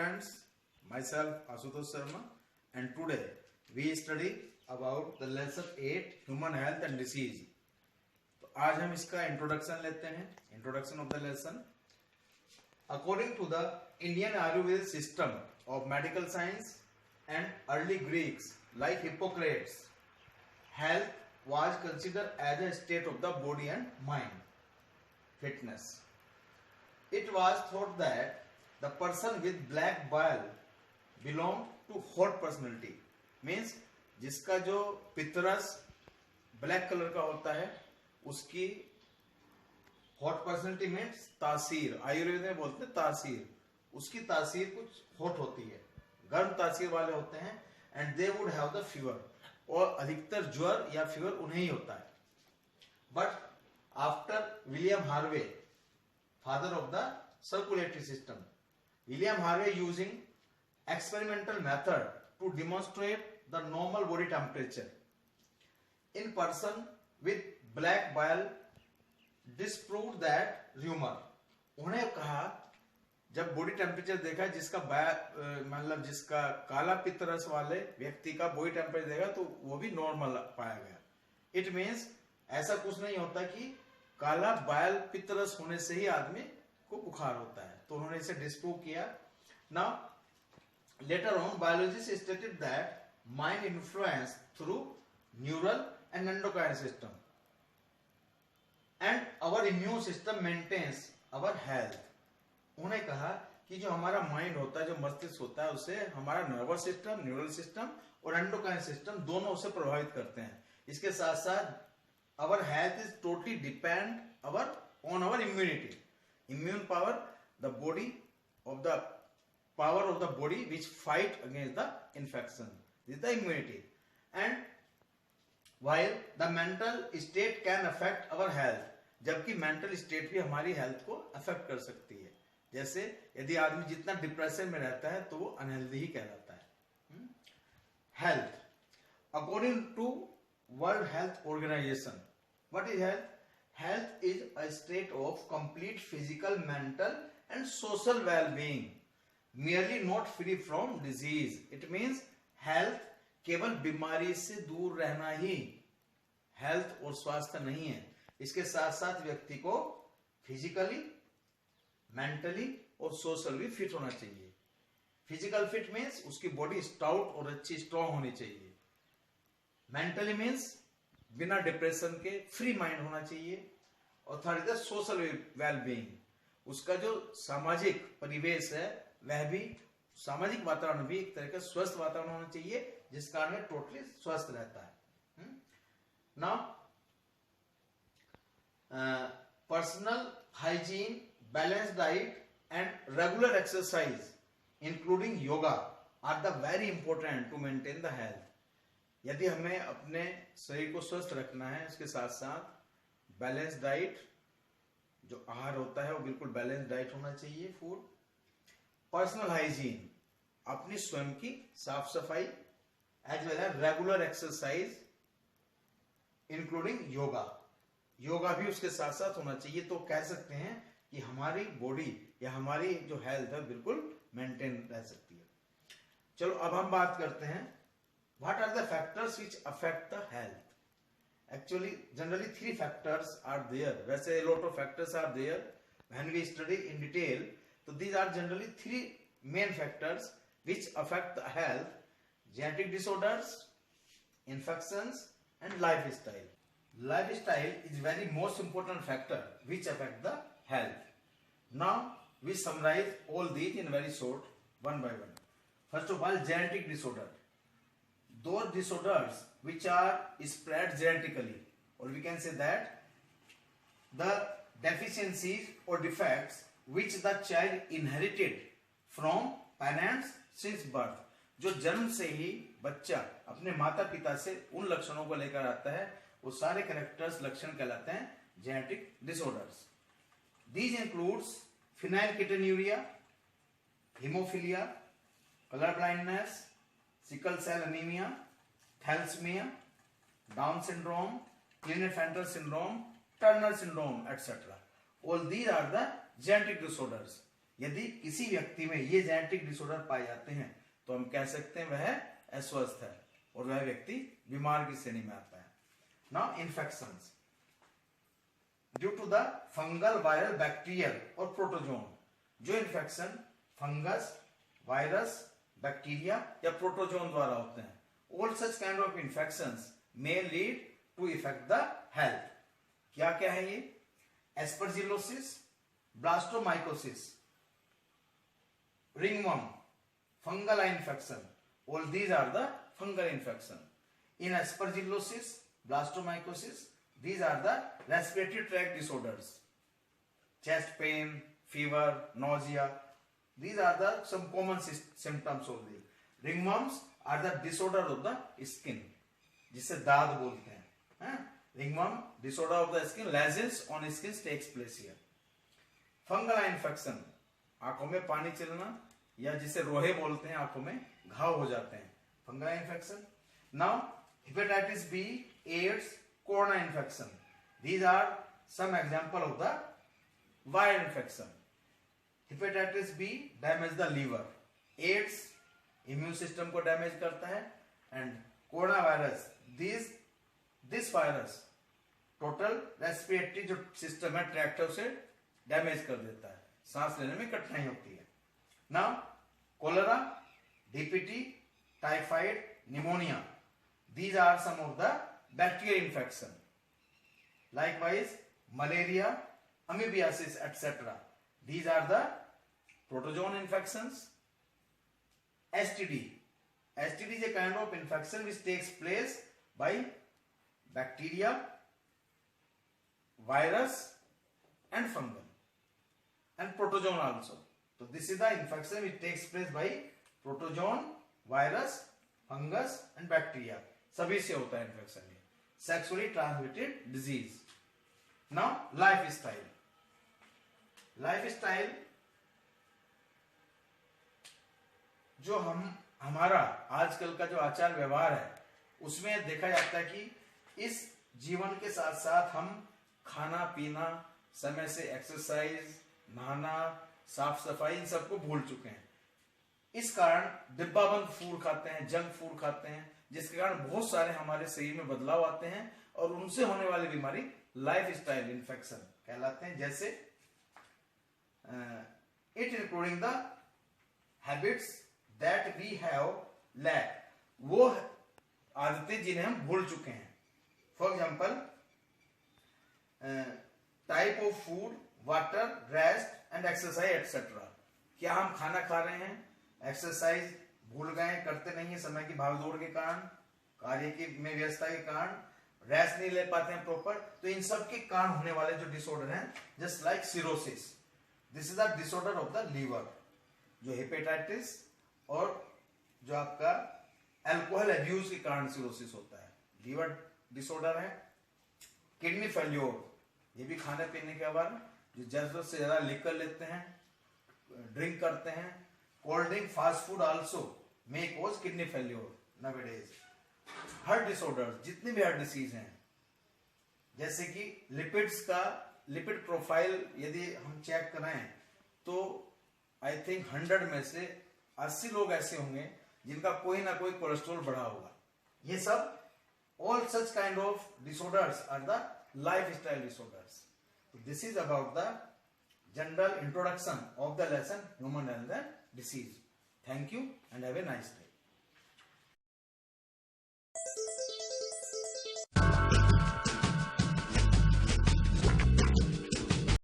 friends, myself Asutosh Sharma, and today we study about the lesson 8 Human Health and Disease. तो आज हम इसका introduction लेते हैं. Introduction of the lesson. According to the Indian Ayurvedic system of medical science and early Greeks like Hippocrates, health was considered as a state of the body and mind. Fitness. It was thought that the person with black bile belong to hot personality. Means जिसका जो Patras black colour का होता है उसकी hot personality means तासीर, आयुर्वेद में बोलते हैं तासीर, उसकी तासीर कुछ हॉट होती है, गर्म तासीर वाले होते हैं. And they would have the fever, और अधिकतर ज्वर या फीवर उन्हें ही होता है. But after William Harvey, father of the circulatory system, William Harvey using experimental method to demonstrate the normal body temperature in person with black bile disproved that rumor. उन्हें कहा जब बॉडी टेम्परेचर देखा जिसका मतलब जिसका काला पित्तरस वाले व्यक्ति का बॉडी टेम्परेचर देखा तो वो भी नॉर्मल पाया गया. इट मीन्स ऐसा कुछ नहीं होता कि काला बायल पित्तरस होने से ही आदमी को बुखार होता है. तो उन्होंने इसे डिस्प्रूव किया. Now later on biologist stated that mind influence through neural and endocrine system and our immune system maintains our health. उन्होंने कहा कि जो हमारा माइंड होता है, जो मस्तिष्क होता है, उससे हमारा नर्वस सिस्टम, न्यूरल सिस्टम और एंडोक्राइन सिस्टम दोनों उसे प्रभावित करते हैं. इसके साथ साथ our health is totally depend on our immunity. Immune power, the body of the power of the body which fight against the infection. This is the immunity. And while the mental state can affect our health, जबकि mental state भी हमारी health को affect कर सकती है. जैसे यदि आदमी जितना डिप्रेशन में रहता है तो वो अनहेल्दी ही कहलाता है. Health. According to World Health Organization, what is health? Health is a state of complete physical, mental and social well-being, merely not free from disease. It means health केवल बीमारी से दूर रहना ही हेल्थ और स्वास्थ्य नहीं है. इसके साथ साथ व्यक्ति को फिजिकली, मेंटली और सोशल भी फिट होना चाहिए. फिजिकल फिट मीन्स उसकी बॉडी स्टाउट और अच्छी स्ट्रॉन्ग होनी चाहिए. मेंटली मीन्स बिना डिप्रेशन के फ्री माइंड होना चाहिए. और थर्ड इज सोशल वेलबींग, उसका जो सामाजिक परिवेश है वह भी, सामाजिक वातावरण भी एक तरह का स्वस्थ वातावरण होना चाहिए जिस कारण में टोटली स्वस्थ रहता है. Now personal hygiene, balance diet and regular exercise including yoga are the very important to maintain the health. यदि हमें अपने शरीर को स्वस्थ रखना है, उसके साथ साथ बैलेंस डाइट, जो आहार होता है वो बिल्कुल बैलेंस डाइट होना चाहिए, फूड. पर्सनल हाइजीन, अपनी स्वयं की साफ सफाई, as well as regular exercise including yoga. Yoga भी उसके साथ साथ होना चाहिए. तो कह सकते हैं कि हमारी बॉडी या हमारी जो हेल्थ है बिल्कुल मेंटेन रह सकती है. चलो अब हम बात करते हैं what are the factors which affect the health. Actually generally three factors are there. वैसे a lot of factors are there when we study in detail. So these are generally three main factors which affect the health: genetic disorders, infections and lifestyle. Lifestyle is very most important factor which affect the health. Now we summarize all these in very short, one by one. First of all, genetic disorder. Those disorders which are spread genetically, or we can say that the deficiencies or defects which the child inherited from parents since birth. जो जन्म से ही बच्चा अपने माता पिता से उन लक्षणों को लेकर आता है वो सारे कैरेक्टर्स लक्षण कहलाते हैं genetic disorders. These includes phenylketonuria, hemophilia, color blindness, sickle cell anemia, thalassemia, Down syndrome, Klinefelter syndrome, Turner syndrome, etc. All these are the genetic disorders. यदि किसी व्यक्ति में ये जेनेटिक डिसऑर्डर पाए जाते हैं तो हम कह सकते हैं वह अस्वस्थ है और वह व्यक्ति बीमार की श्रेणी में आता है। Now infections due to the fungal, viral, bacterial और प्रोटोजोन। जो इन्फेक्शन फंगस, वायरस, बैक्टीरिया या प्रोटोजोन द्वारा होते हैं, all such kind of infections may lead to effect the health. क्या क्या है ये? Aspergillosis, blastomycosis, ringworm, fungal infection, all these are the fungal infection. In aspergillosis, blastomycosis, these are the respiratory tract disorders, chest pain, fever, nausea, these are the some common symptoms of the ringworms are the disorder of the skin, जिसे दाद बोलते हैं। ringworm disorder of the skin, lesions on skin takes place here. Fungal infection, आंखों में पानी चलना या जिसे रोहे बोलते हैं, आंखों में घाव हो जाते हैं, fungal infection. Now hepatitis B, AIDS, corona infection, these are some example of the viral infection. Hepatitis B damage the liver, AIDS immune system को डैमेज करता है, and corona virus this virus total respiratory जो system है tract से damage कर देता है, सांस लेने में कठिनाई होती है। Now cholera, DPT, typhoid, pneumonia, these are some of the bacterial infection. Likewise, malaria, amoebiasis, etc. These are the protozoan infections. STD is a kind of infection which takes place by bacteria, virus and fungal and protozoan also. So this is the infection which takes place by protozoan, virus, fungus and bacteria. सभी से होता है infection ये। Sexually transmitted disease. Now lifestyle. Lifestyle जो हमारा आजकल का जो आचार व्यवहार है उसमें देखा जाता है कि इस जीवन के साथ साथ हम खाना पीना, समय से एक्सरसाइज, नहाना, साफ सफाई, इन सबको भूल चुके हैं। इस कारण डिब्बाबंद फूड खाते हैं, जंक फूड खाते हैं, जिसके कारण बहुत सारे हमारे शरीर में बदलाव आते हैं और उनसे होने वाली बीमारी लाइफस्टाइल इन्फेक्शन कहलाते हैं। जैसे it including the habits that we have lack, वो आदतें जिन्हें हम भूल चुके हैं। For example type of food, water, rest and exercise etcetera. क्या हम खाना खा रहे हैं, एक्सरसाइज भूल गए, करते नहीं है समय की भागदौड़ के कारण, कार्य की में व्यस्तता के कारण, रेस्ट नहीं ले पाते हैं प्रॉपर, तो इन सब के कारण होने वाले जो डिसऑर्डर हैं, just like cirrhosis, this is the disorder of the liver. जो हेपेटाइटिस और जो आपका अल्कोहल अब्यूज के कारण सिरोसिस होता है, लीवर डिसऑर्डर है। किडनी फेल्योर, ये भी खाने पीने के बाद जो जरूरत से ज्यादा लिकर लेते हैं, ड्रिंक करते हैं, cold drink, fast food also may cause kidney failure nowadays. Heart disorder, जितने भी हार्ट डिसीज हैं, जैसे कि लिपिड्स का लिपिड प्रोफाइल यदि हम चेक कराएं तो आई थिंक 100 में से 80 लोग ऐसे होंगे जिनका कोई ना कोई कोलेस्ट्रॉल बढ़ा होगा। ये सब all such kind of disorders are the lifestyle disorders. So this is about the general introduction of the lesson human health and disease. Thank you and have a nice day.